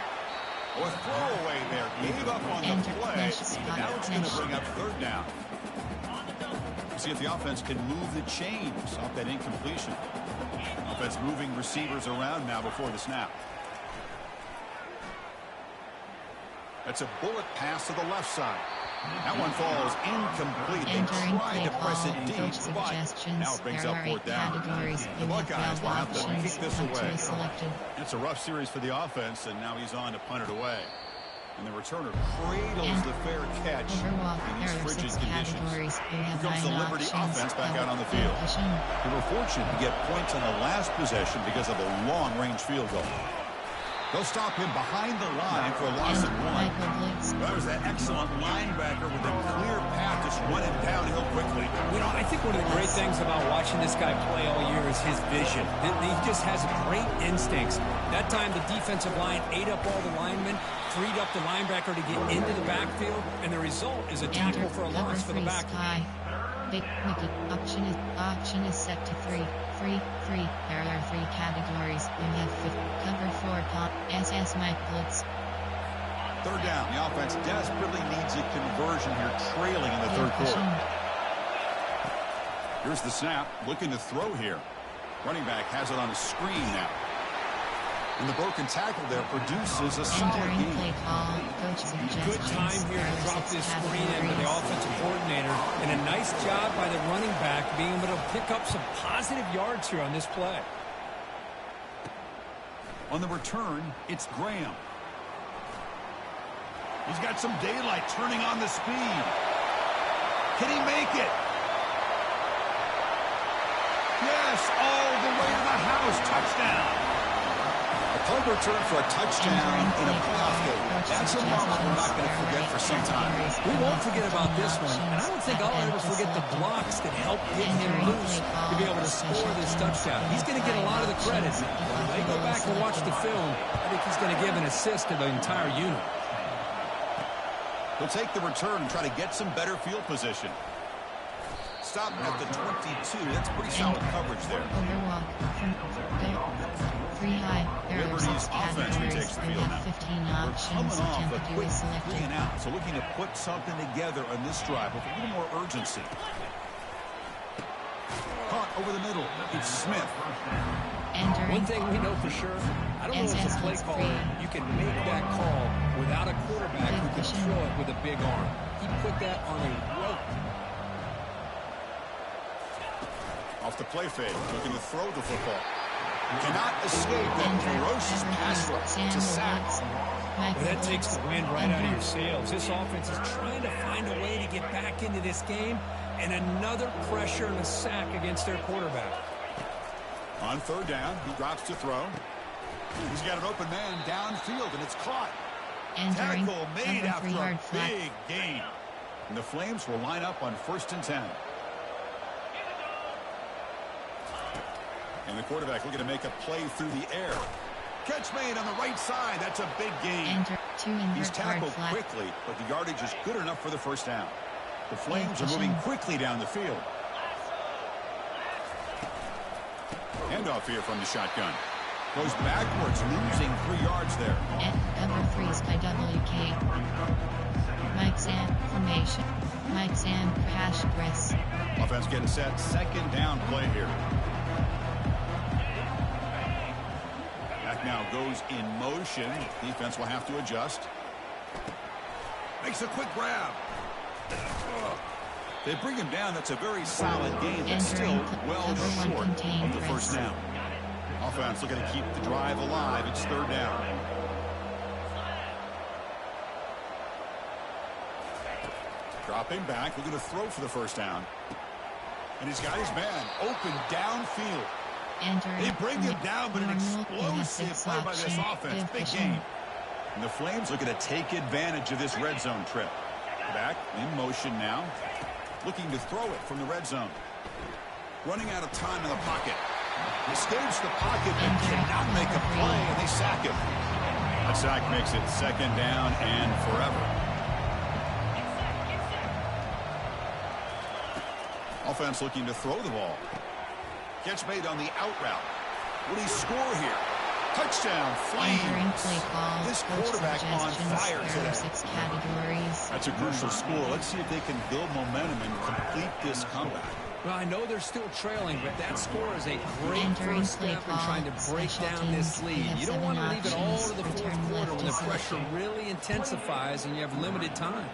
[SPEAKER 2] Oh, a throwaway there. Gave up on the
[SPEAKER 1] Enter
[SPEAKER 2] play.
[SPEAKER 1] mesh
[SPEAKER 2] And
[SPEAKER 1] spot.
[SPEAKER 2] now it's going to
[SPEAKER 1] Mesh.
[SPEAKER 2] bring up third down. See if the offense can move the chains off that incompletion. Offense moving receivers around now before the snap. That's a bullet pass to the left side. That one falls incomplete. They
[SPEAKER 1] Entering
[SPEAKER 2] tried
[SPEAKER 1] play
[SPEAKER 2] to press
[SPEAKER 1] call.
[SPEAKER 2] it deep,
[SPEAKER 1] Coach
[SPEAKER 2] but
[SPEAKER 1] suggestions.
[SPEAKER 2] now it brings
[SPEAKER 1] There
[SPEAKER 2] up
[SPEAKER 1] are
[SPEAKER 2] fourth
[SPEAKER 1] 8
[SPEAKER 2] down.
[SPEAKER 1] categories.
[SPEAKER 2] The
[SPEAKER 1] You have
[SPEAKER 2] Buckeyes
[SPEAKER 1] 12
[SPEAKER 2] will have to
[SPEAKER 1] options.
[SPEAKER 2] kick this
[SPEAKER 1] Up to
[SPEAKER 2] away.
[SPEAKER 1] is selected.
[SPEAKER 2] It's a rough series for the offense, and now he's on to punt it away. And the returner cradles
[SPEAKER 1] And
[SPEAKER 2] the fair catch
[SPEAKER 1] Overwalk.
[SPEAKER 2] in
[SPEAKER 1] There
[SPEAKER 2] these
[SPEAKER 1] are
[SPEAKER 2] frigid
[SPEAKER 1] 6
[SPEAKER 2] conditions.
[SPEAKER 1] categories. You
[SPEAKER 2] Here
[SPEAKER 1] have
[SPEAKER 2] comes
[SPEAKER 1] 9
[SPEAKER 2] the Liberty
[SPEAKER 1] options.
[SPEAKER 2] offense back out on the
[SPEAKER 1] Double
[SPEAKER 2] field.
[SPEAKER 1] cushion.
[SPEAKER 2] They were fortunate to get points on the last possession because of a long-range field goal. They'll stop him behind the line for a loss of
[SPEAKER 1] And
[SPEAKER 2] 1.
[SPEAKER 1] Michael Blitz.
[SPEAKER 2] That was that excellent linebacker with a clear path, just running downhill quickly.
[SPEAKER 3] You know, I think one of the great things about watching this guy play all year is his vision. He just has great instincts. That time the defensive line ate up all the linemen, freed up the linebacker to get into the backfield, and the result is a tackle
[SPEAKER 1] Enter
[SPEAKER 3] for a
[SPEAKER 1] cover
[SPEAKER 3] loss for the
[SPEAKER 1] 3
[SPEAKER 3] back.
[SPEAKER 1] Sky. Big Mickey. Option is set to 3. 3. There are 3 categories. You have 5. Cover 4 pop. SS Mike Blitz.
[SPEAKER 2] Third down. The offense desperately needs a conversion here, trailing in the third
[SPEAKER 1] Cushion.
[SPEAKER 2] quarter. Here's the snap. Looking to throw here. Running back has it on a screen now. And the broken tackle there produces a solid
[SPEAKER 1] Entering
[SPEAKER 2] gain.
[SPEAKER 1] play call. Coach suggestions.
[SPEAKER 3] Good time here
[SPEAKER 1] There
[SPEAKER 3] to
[SPEAKER 1] are
[SPEAKER 3] drop
[SPEAKER 1] 6
[SPEAKER 3] this screen in to the
[SPEAKER 1] categories.
[SPEAKER 3] offensive coordinator, and a nice job by the running back being able to pick up some positive yards here on this play.
[SPEAKER 2] On the return, it's Graham. He's got some daylight turning on the speed. Can he make it? Yes, all the way to the house. Touchdown. A punt return for a touchdown in a playoff game. That's a moment we're not going to forget for some time.
[SPEAKER 3] We won't forget about this one, and I don't think I'll ever forget the blocks that helped get him loose to be able to score this touchdown. He's going to get a lot of the credit. When they go back and watch the film, I think he's going to give an assist to the entire unit.
[SPEAKER 2] He'll take the return and try to get some better field position. Stop at the 22. That's pretty solid coverage there.
[SPEAKER 1] Overwalk. Free high. There are
[SPEAKER 2] Liberty's
[SPEAKER 1] 6
[SPEAKER 2] offense
[SPEAKER 1] categories.
[SPEAKER 2] retakes the
[SPEAKER 1] You
[SPEAKER 2] field
[SPEAKER 1] have
[SPEAKER 2] now.
[SPEAKER 1] 15
[SPEAKER 2] We're
[SPEAKER 1] options.
[SPEAKER 2] coming off
[SPEAKER 1] Attempt
[SPEAKER 2] a
[SPEAKER 1] to do
[SPEAKER 2] quick
[SPEAKER 1] is
[SPEAKER 2] 3
[SPEAKER 1] selected.
[SPEAKER 2] and out. So looking to put something together on this drive with a little more urgency. Caught over the middle. It's Smith.
[SPEAKER 1] Entering.
[SPEAKER 3] One thing we know for sure, I don't know as a play caller, you can make that call without a quarterback who can throw it with a big arm. He put that on a rope.
[SPEAKER 2] Off the play fake. Looking to throw the football. Cannot escape that ferocious pass rush. It's a sack.
[SPEAKER 3] Well, that takes the wind right out of your sails. This offense is trying to find a way to get back into this game, and another pressure and a sack against their quarterback.
[SPEAKER 2] On third down, he drops to throw. He's got an open man downfield, and it's caught.
[SPEAKER 1] Entering.
[SPEAKER 2] Tackle made
[SPEAKER 1] Cover 3
[SPEAKER 2] after a
[SPEAKER 1] yard flat.
[SPEAKER 2] big gain. And the Flames will line up on 1st and 10. And the quarterback looking to make a play through the air. Catch made on the right side. That's a big gain.
[SPEAKER 1] Enter. 2
[SPEAKER 2] He's
[SPEAKER 1] invert hard
[SPEAKER 2] tackled
[SPEAKER 1] flat.
[SPEAKER 2] quickly, but the yardage is good enough for the first down. The Flames are
[SPEAKER 1] Cushion.
[SPEAKER 2] moving quickly down the field. Handoff here from the shotgun. Goes backwards, losing 3 yards there.
[SPEAKER 1] And cover 3's by WK. Mike Sam formation. Mike Sam crash press.
[SPEAKER 2] Offense getting set. Second down play here. Back now goes in motion. Defense will have to adjust. Makes a quick grab. They bring him down. That's a very solid game, but still well short of the first down. Offense looking to keep the drive alive. It's third down. Dropping back, looking to throw for the first down. And he's got his man open downfield. They bring him down, but an explosive play by this offense. Big game. And the Flames looking to take advantage of this red zone trip. Back in motion now. Looking to throw it from the red zone. Running out of time in the pocket. Escapes the pocket and cannot make a play, and they sack him. That sack makes it second down and forever. Offense looking to throw the ball. Catch made on the out route. Will he score here? Touchdown, Flames. This quarterback on fire today.
[SPEAKER 1] 6 categories.
[SPEAKER 2] That's a crucial score. Let's see if they can build momentum and complete this comeback.
[SPEAKER 3] Well, I know they're still trailing, but that score is a great first step in trying to break down this lead. You don't want to leave it all to the fourth quarter when the pressure really intensifies and you have limited time.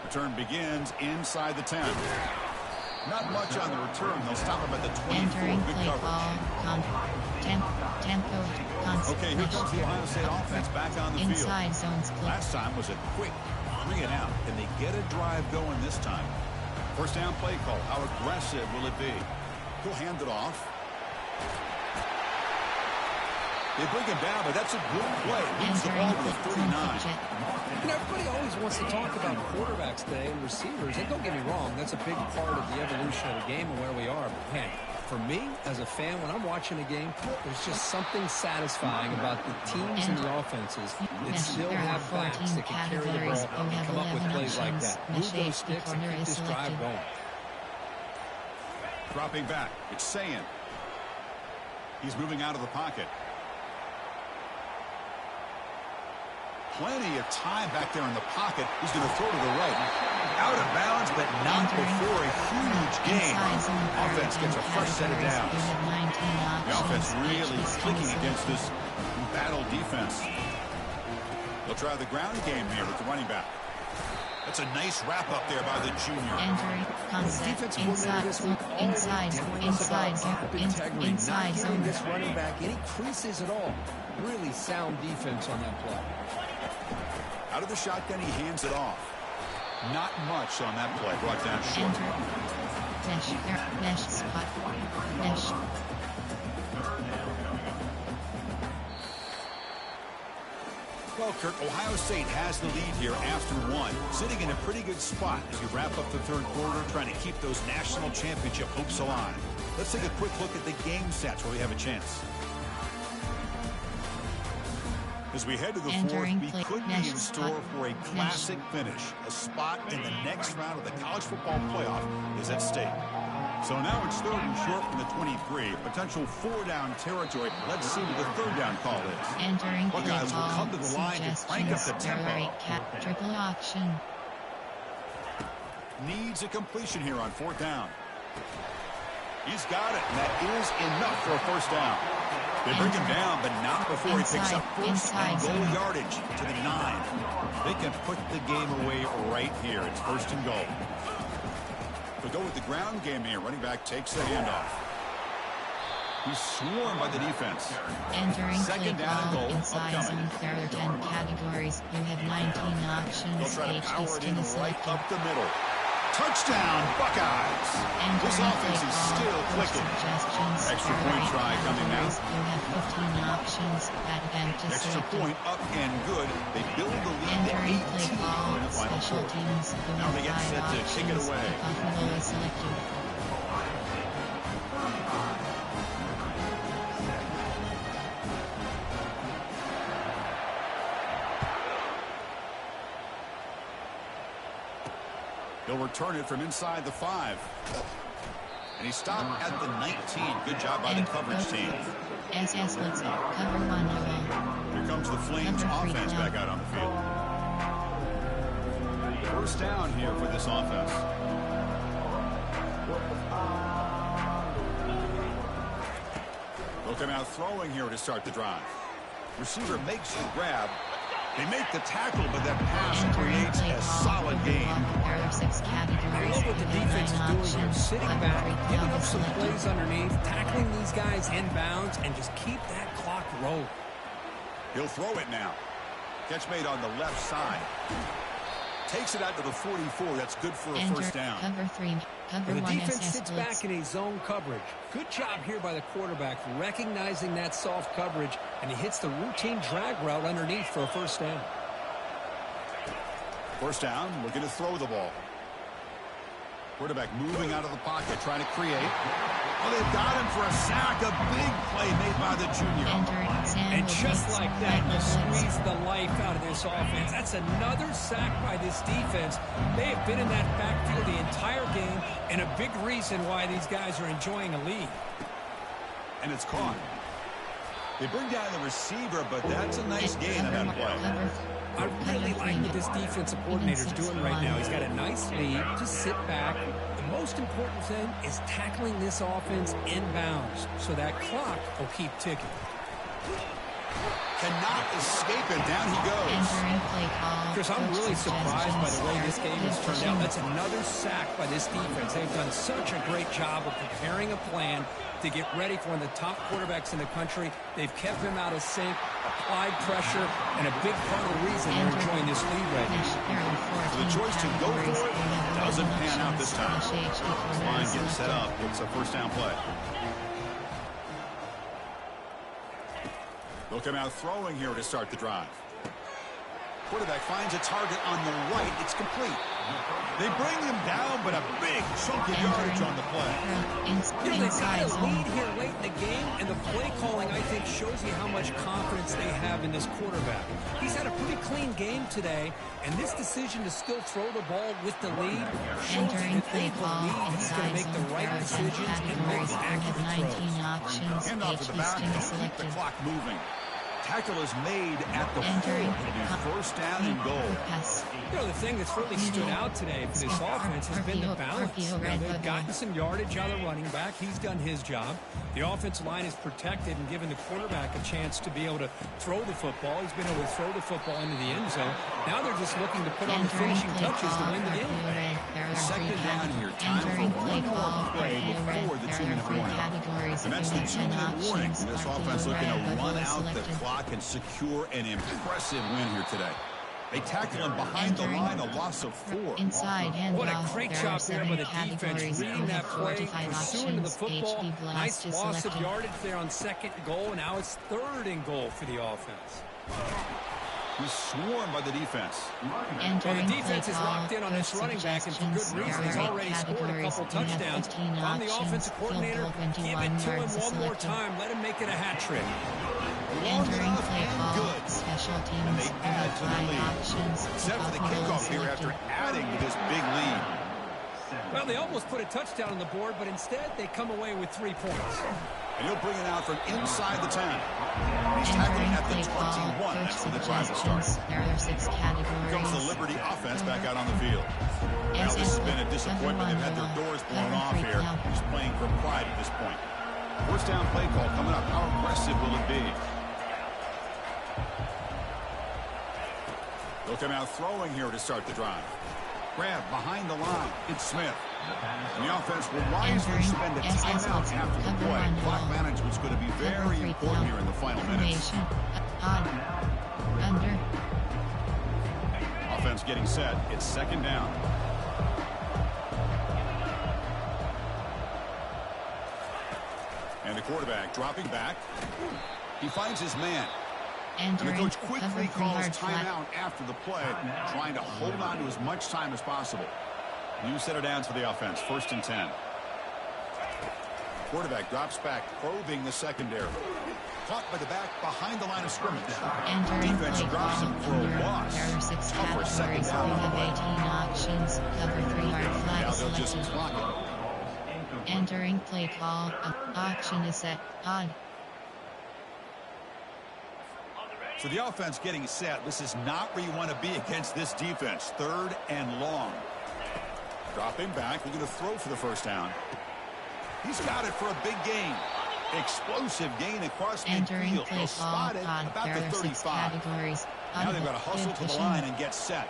[SPEAKER 2] Return begins inside the 10. Not much on the return. They'll stop him at the 24. Good coverage. Okay, here comes the Ohio State offense back on the field.
[SPEAKER 1] Inside zones.
[SPEAKER 2] Last time was a quick 3 and out. Can they get a drive going this time? First down play call. How aggressive will it be? He'll hand it off. They bring him down, but that's a good play. Leads the ball to the 39.
[SPEAKER 3] And everybody always wants to talk about quarterbacks today and receivers. And don't get me wrong, that's a big part of the evolution of the game and where we are. But, man, for me, as a fan, when I'm watching a game, there's just something satisfying about the teams and the offenses that still have backs that can carry the ball and come up with plays like that. Move those sticks and keep this drive going.
[SPEAKER 2] Dropping back. It's Sayan. He's moving out of the pocket. Plenty of time back there in the pocket. He's going to throw to the right. Out of bounds, but not before a huge gain. Offense gets a fresh set of downs. The offense really clicking against this battle defense. They'll try the ground game here with the running back. That's a nice wrap up there by the junior.
[SPEAKER 1] Entering concept inside zone.
[SPEAKER 3] This running back, any creases at all. Really sound defense on that play.
[SPEAKER 2] Out of the shotgun, he hands it off. Not much on that play. Brought down short.
[SPEAKER 1] Mesh spot. Mesh.
[SPEAKER 2] Well, Kirk, Ohio State has the lead here after 1. Sitting in a pretty good spot as you wrap up the third quarter, trying to keep those national championship hopes alive. Let's take a quick look at the game stats where we have a chance. As we head to the fourth, we could be in store for a classic finish. A spot in the next round of the college football playoff is at stake. So now it's third and short from the 23. Potential 4-down territory. Let's see what the third down call is.
[SPEAKER 1] Entering
[SPEAKER 2] Buckeyes will come to the line to crank up the tempo.
[SPEAKER 1] Triple option.
[SPEAKER 2] Needs a completion here on 4th down. He's got it, and that is enough for a first down. They bring him down, but not before he picks up first and goal yardage to the 9. They can put the game away right here. It's first and goal. They'll go with the ground game here. Running back takes the handoff. He's swarmed by the defense.
[SPEAKER 1] Entering
[SPEAKER 2] second down goal
[SPEAKER 1] inside zone. There are 10 categories. You have 19 options.
[SPEAKER 2] They'll try to power it in right
[SPEAKER 1] selected.
[SPEAKER 2] up the middle. Touchdown, Buckeyes. This offense is still clicking. Extra point try coming now.
[SPEAKER 1] You have 15 options.
[SPEAKER 2] Extra point up and good. They build the lead to 18 in the final quarter. Now they get set to kick it away. They'll return it from inside the 5. And he stopped at the 19. Good job by the coverage team.
[SPEAKER 1] SS let's go. Cover 1 all.
[SPEAKER 2] Here comes the Flames offense back out on the field. First down here for this offense. Looking out throwing here to start the drive. Receiver makes the grab. They make the tackle, but that pass creates a solid gain.
[SPEAKER 3] I love what the defense is doing here. Sitting back, giving up some plays underneath, tackling these guys inbounds, and just keep that clock rolling.
[SPEAKER 2] He'll throw it now. Catch made on the left side. Takes it out to the 44. That's good for a first down.
[SPEAKER 1] Cover 3. Cover
[SPEAKER 3] The
[SPEAKER 1] 1
[SPEAKER 3] defense
[SPEAKER 1] SS
[SPEAKER 3] sits
[SPEAKER 1] blitz.
[SPEAKER 3] back in a zone coverage. Good job here by the quarterback, recognizing that soft coverage, and he hits the routine drag route underneath for a first down.
[SPEAKER 2] First down, looking to throw the ball. Quarterback moving out of the pocket, trying to create. Oh, they've got him for a sack. A big play made by the junior.
[SPEAKER 3] And just like that, you squeeze the life out of this offense. That's another sack by this defense. They have been in that backfield the entire game, and a big reason why these guys are enjoying a lead.
[SPEAKER 2] And it's caught. They bring down the receiver, but that's a nice gain on that play.
[SPEAKER 3] I really like what this defensive coordinator is doing right now. He's got a nice lead. Just sit back. The most important thing is tackling this offense inbounds so that clock will keep ticking.
[SPEAKER 2] Cannot escape it. Down he goes.
[SPEAKER 3] Chris, I'm really surprised by the way this game has turned out. That's another sack by this defense. They've done such a great job of preparing a plan to get ready for one of the top quarterbacks in the country. They've kept him out of sync, applied pressure, and a big part of the reason they're enjoying this lead right now.
[SPEAKER 2] So the choice to go for it doesn't pan out this time. Line gets set up. It's a first down play. Looking out throwing here to start the drive. Quarterback finds a target on the right. It's complete. They bring him down, but a big chunk of yardage on the play.
[SPEAKER 3] You know, they've got a lead here late in the game, and the play calling, I think, shows you how much confidence they have in this quarterback. He's had a pretty clean game today, and this decision to still throw the ball with the lead shows that they believe he's going to make the right decisions and make the accurate throws.
[SPEAKER 2] Hand off to the back and keep the clock moving. Tackle is made at the 4. It'll be first down and goal.
[SPEAKER 3] You know, the thing that's really stood out today for this offense has been the balance. Now, they've gotten some yardage out of the running back. He's done his job. The offensive line is protected and given the quarterback a chance to be able to throw the football. He's been able to throw the football into the end zone. Now they're just looking to put on the finishing touches to win the game.
[SPEAKER 2] Second down here. Time for one more play before the 2-minute warning. And that's the 2-minute warning. This offense looking to run out the clock and secure an impressive win here today. They tackle him behind the line, a loss of 4.
[SPEAKER 1] Inside handoff.
[SPEAKER 3] What a great job there by the defense, reading that play, pursuing to the football. Nice loss of yardage there on second goal. Now it's third and goal for the offense.
[SPEAKER 2] He's swarmed by the defense.
[SPEAKER 3] Well, the defense is locked in on this running back, and for good reason. He's already scored a couple touchdowns. I'm the offensive coordinator. Give it to him one more time. Let him make it a hat trick.
[SPEAKER 1] Entering play call, special teams,
[SPEAKER 2] They add to the lead. Except for the kickoff here after adding to this big lead.
[SPEAKER 3] Well, they almost put a touchdown on the board, but instead they come away with 3 points.
[SPEAKER 2] And he'll bring it out from inside the 10. He's tackling at the 21. That's where the drive will start.
[SPEAKER 1] There are 6 categories.
[SPEAKER 2] Here comes the Liberty offense back out on the field. Now, this has been a disappointment. They've had their doors blown off here. He's playing for pride at this point. First down play call coming up. How aggressive will it be? Looking out throwing here to start the drive. Grab behind the line. It's Smith. And the offense will wisely spend a timeout after the play. Clock management's going to be very important here in the final minutes.
[SPEAKER 1] Under.
[SPEAKER 2] Offense getting set. It's second down. And the quarterback dropping back. He finds his man. And the coach quickly calls timeout after the play, trying to hold on to as much time as possible. New set of downs for the offense, first and 10. Quarterback drops back, probing the secondary. Caught by the back behind the line of scrimmage. Defense drops him for a loss.
[SPEAKER 1] There are 6
[SPEAKER 2] Tougher second
[SPEAKER 1] categories.
[SPEAKER 2] down.
[SPEAKER 1] We have 18 options. Cover 3 yard flag
[SPEAKER 2] Now they'll just
[SPEAKER 1] selected.
[SPEAKER 2] clock it.
[SPEAKER 1] Entering play call. Auction is set. Odd.
[SPEAKER 2] So the offense getting set. This is not where you want to be against this defense. 3rd and long. Dropping back. We're going to throw for the first down. He's got it for a big gain. Explosive gain across
[SPEAKER 1] Entering
[SPEAKER 2] midfield.
[SPEAKER 1] play
[SPEAKER 2] He'll
[SPEAKER 1] call.
[SPEAKER 2] spot it
[SPEAKER 1] Odd.
[SPEAKER 2] about
[SPEAKER 1] There
[SPEAKER 2] the
[SPEAKER 1] are 6
[SPEAKER 2] 35.
[SPEAKER 1] categories.
[SPEAKER 2] Now they've got to hustle to the
[SPEAKER 1] Vision.
[SPEAKER 2] line and get set.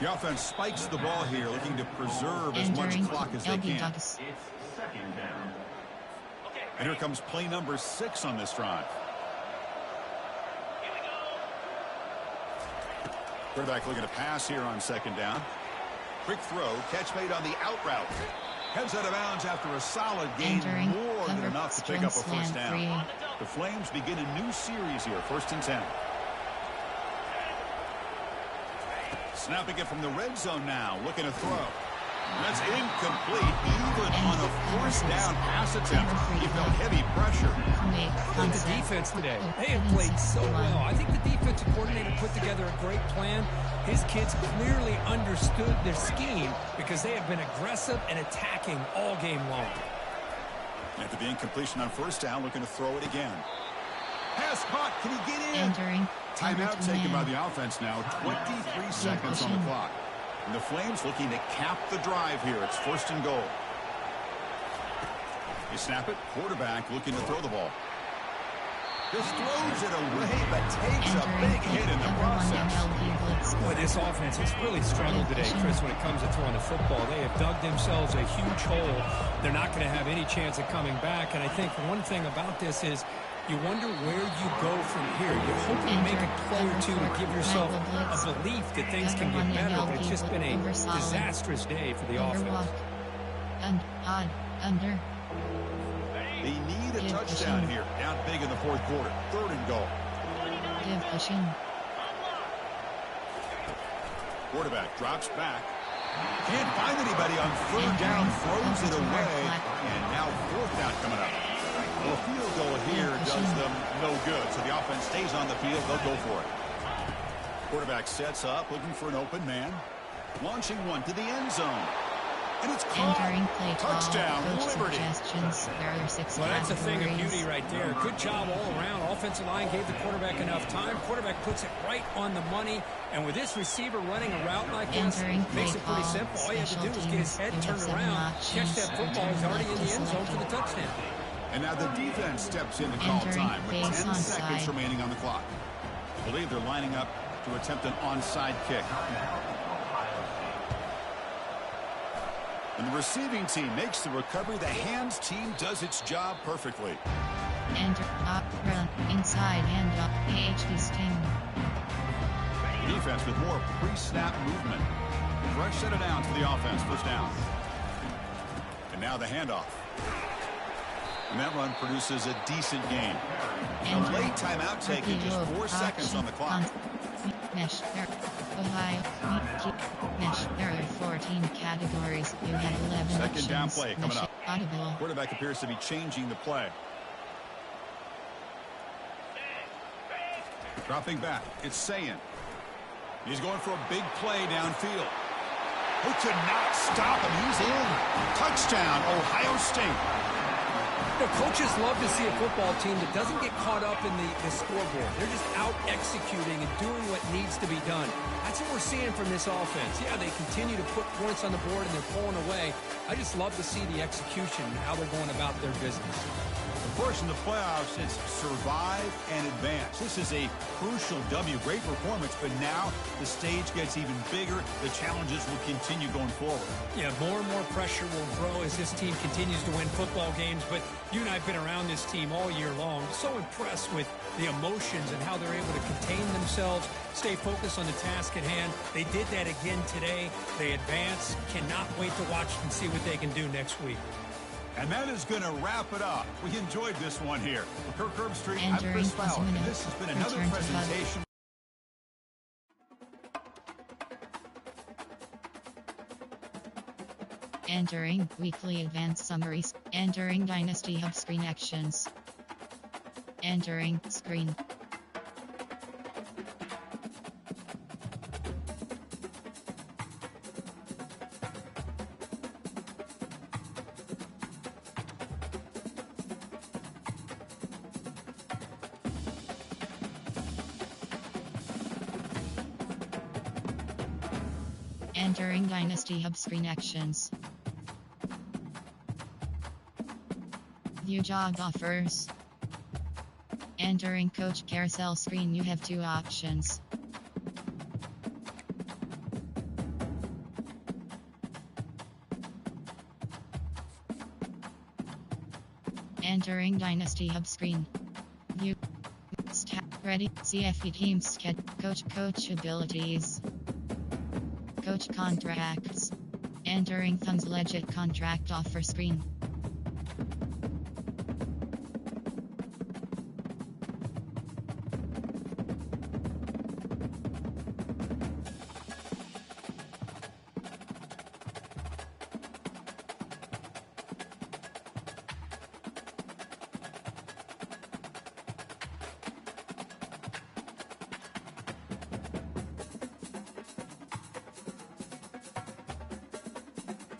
[SPEAKER 2] The offense spikes the ball here, looking to preserve as much
[SPEAKER 1] Entering
[SPEAKER 2] clock as they
[SPEAKER 1] LB
[SPEAKER 2] can.
[SPEAKER 1] Dogs.
[SPEAKER 2] And here comes play number 6 on this drive. Quarterback looking to pass here on 2nd down. Quick throw, catch made on the out route. Heads out of bounds after a solid gain,
[SPEAKER 1] Entering
[SPEAKER 2] more than
[SPEAKER 1] cover
[SPEAKER 2] enough to pick up a
[SPEAKER 1] strong
[SPEAKER 2] first
[SPEAKER 1] slant
[SPEAKER 2] down.
[SPEAKER 1] 3.
[SPEAKER 2] The Flames begin a new series here, 1st and 10. Snapping it from the red zone now, looking to throw. That's incomplete, even on a 1st down pass attempt. He felt heavy pressure.
[SPEAKER 3] Look at the defense today. They have played so well. I think the defensive coordinator put together a great plan. His kids clearly understood their scheme because they have been aggressive and attacking all game long.
[SPEAKER 2] After the incompletion on 1st down, looking to throw it again. Pass caught. Can he get in?
[SPEAKER 1] Entering.
[SPEAKER 2] Timeout taken by the offense now. 23 seconds on the clock. And the Flames looking to cap the drive here. It's 1st and goal. You snap it. Quarterback looking to throw the ball. Just throws it away, but takes a big hit in the process.
[SPEAKER 3] Boy, this offense has really struggled today, Chris, when it comes to throwing the football. They have dug themselves a huge hole. They're not going to have any chance of coming back. And I think one thing about this is you wonder where you go from here. You hope you make a play or two to give yourself a belief that things can get better, but it's just been a disastrous day for the offense.
[SPEAKER 1] Under.
[SPEAKER 2] They need a touchdown here. Down big in the 4th quarter. 3rd and goal.
[SPEAKER 1] Give pushing.
[SPEAKER 2] Quarterback drops back. Can't find anybody on 3rd down. Throws it away. And now 4th down coming up. Well, a field goal here does them no good. So the offense stays on the field. They'll go for it. Quarterback sets up, looking for an open man. Launching one to the end zone. And it's caught. Touchdown, Liberty.
[SPEAKER 3] Well, that's a thing of beauty right there. Good job all around. Offensive line gave the quarterback enough time. Quarterback puts it right on the money. And with this receiver running a route like this, makes it pretty simple. All you have to do is get his head turned around, catch that football. He's already in the end zone for the touchdown.
[SPEAKER 2] And now the defense steps in to call time with 10 seconds remaining on the clock. I believe they're lining up to attempt an onside kick. And the receiving team makes the recovery. The hands team does its job perfectly.
[SPEAKER 1] Enter, up, run, inside, and up, AHD's team.
[SPEAKER 2] Defense with more pre-snap movement. Fresh set of downs for the offense. 1st down. And now the handoff. And that run produces a decent gain. A late timeout taken, just 4 seconds on the clock.
[SPEAKER 1] Mesh, Ohio, Mesh, there are 14 categories. You have 11
[SPEAKER 2] Second
[SPEAKER 1] options.
[SPEAKER 2] down play coming up.
[SPEAKER 1] Audible.
[SPEAKER 2] Quarterback appears to be changing the play. Dropping back, it's Sayin. He's going for a big play downfield. Who could not stop him? He's in. Touchdown, Ohio State.
[SPEAKER 3] You know, coaches love to see a football team that doesn't get caught up in the scoreboard. They're just out executing and doing what needs to be done. That's what we're seeing from this offense. Yeah, they continue to put points on the board and they're pulling away. I just love to see the execution and how they're going about their business.
[SPEAKER 2] Of course, in the playoffs, it's survive and advance. This is a crucial W. Great performance, but now the stage gets even bigger. The challenges will continue going forward.
[SPEAKER 3] Yeah, more and more pressure will grow as this team continues to win football games, but you and I have been around this team all year long. So impressed with the emotions and how they're able to contain themselves, stay focused on the task at hand. They did that again today. They advance. Cannot wait to watch and see what they can do next week.
[SPEAKER 2] And that is going to wrap it up. We enjoyed this one here. For Kirk Herbstreit, I'm Chris Fowler, and this has been another presentation.
[SPEAKER 1] Entering weekly advanced summaries. Entering Dynasty Hub screen actions. Entering screen. Entering Dynasty Hub screen actions. View job offers. Entering Coach Carousel screen, you have two options. Entering Dynasty Hub screen. View. Stat. Ready. CFP teams. Sketch. Coach abilities. Coach contracts. Entering Thumbs Legit contract offer screen.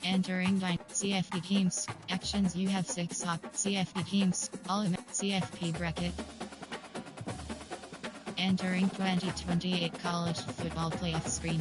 [SPEAKER 1] Entering CFP teams. Actions, you have 6 CFP teams. All CFP bracket. Entering 2028 college football playoff screen.